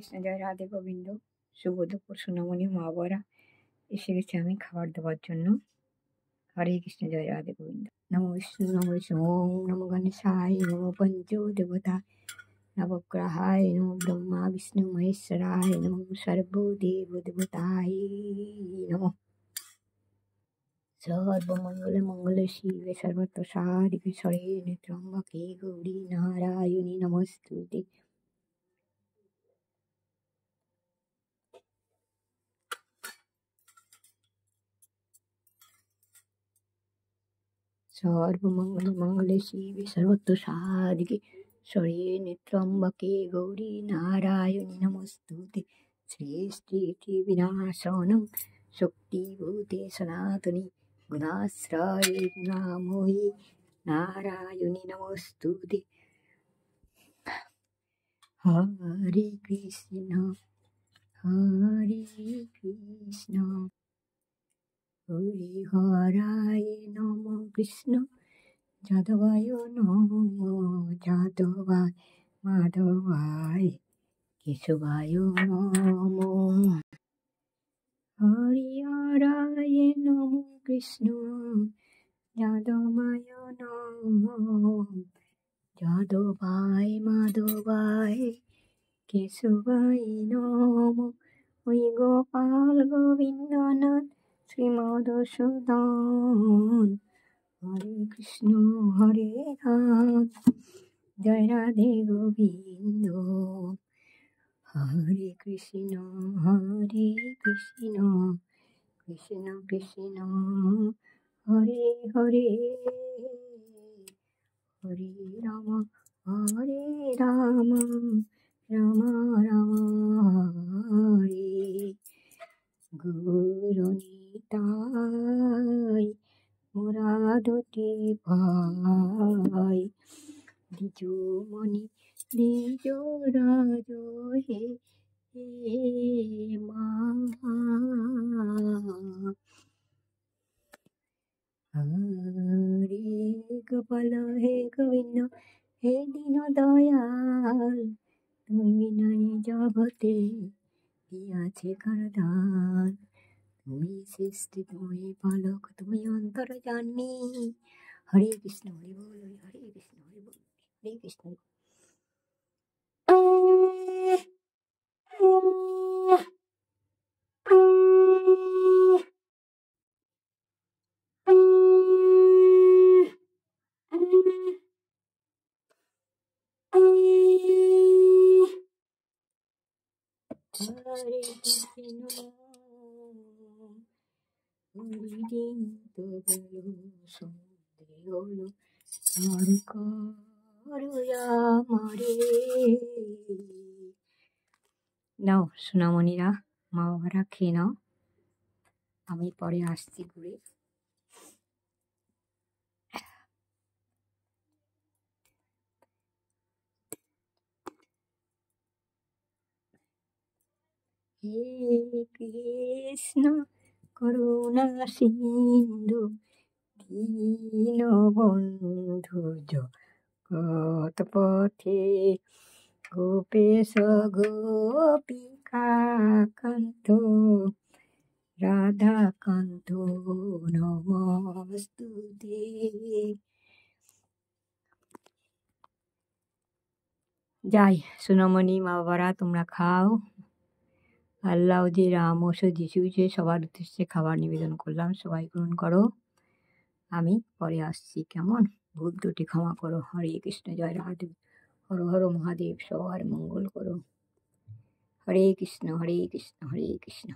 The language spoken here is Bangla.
কৃষ্ণ, জয় রাধে গোবিন্দ। শুভ দুপুর সোনামণি মা বরা এসে গেছে আমি খাবার দেওয়ার জন্য। হরে কৃষ্ণ, জয় রাধে গোবিন্দ। নমো বিষ্ণু, নমো বিষ্ণু, ওম নমো গণেশায়, নমো পঞ্চো দেবতা নবগ্রহায়, নমো ব্রহ্মা বিষ্ণু মহেশ্বরায়, নমো সর্বদেব দেবতায় নমো। সর্বমঙ্গলে মঙ্গলে শিবে সর্বত্র সাধিকে শরণ্যে ত্র্যম্বকে গৌরী নারায়ণী নমস্তুতে। সর্বমঙ্গলে মঙ্গলে শিবে সর্বত্র সাধিকে শরণ্যে ত্র্যম্বকে গৌরী নারায়ণী নমস্তুতে। শ্রী শ্রী বিনাশনং শক্তিভূতে সনাতনী গুণাশ্রয়ে গুণাময়ী নারায়ণী নমস্তুতে। হরে কৃষ্ণ হরে কৃষ্ণ হরে হরায় নম কৃষ্ণ যাদবায় নম যাদবায় মাধবায় কেশবায় নম। হরি হরায় নম কৃষ্ণ যাদবায় নম যাদবায় মাধবায় কেশবায় নম। ওই গোপাল গোবিন্দনাথ শ্রীমধুসূদন। হরে কৃষ্ণ হরে রাম জয় রাধে গোবিন্দ। হরে কৃষ্ণ কৃষ্ণ কৃষ্ণ হরে হরে হরে রাম রাম রাম হরে। গুরু নিতাই মোরা দুটি ভাই, দ্বিজমণি দ্বিজ রাজ হে মা। হরে গোপাল হে গোবিন্দ হে দীন দয়াল, তুমি বিনয় জগতে আছে কারদান। তুমি সৃষ্টি তুমি পালক তুমি অন্তর জানি। হরে কৃষ্ণ হরি বল হরে কৃষ্ণ হরি বল হরে কৃষ্ণ। হরে কৃষ্ণ হরিদিন তো গেল সন্ধে হলো আর মারে। নাও সোনামণিরা মা বাবারা খেয়ে নাও, আমি পরে আসছি ঘুরে। হে কৃষ্ণ করুণা সিন্ধু দীনবন্ধু জগৎ পথে, গোপেশ গোপিকা কান্ত রাধা কান্ত নমস্তুতে। যাই সোনামণি মা বাবারা তোমরা খাও। আল্লাহ যে রাম ও যিশু যে সবার উদ্দেশ্যে খাবার নিবেদন করলাম, সবাই গ্রহণ করো। আমি পরে আসছি কেমন, ভুল ত্রুটি ক্ষমা করো। হরে কৃষ্ণ জয় রাধে, হর হর মহাদেব, সবার মঙ্গল করো। হরে কৃষ্ণ হরে কৃষ্ণ হরে কৃষ্ণ।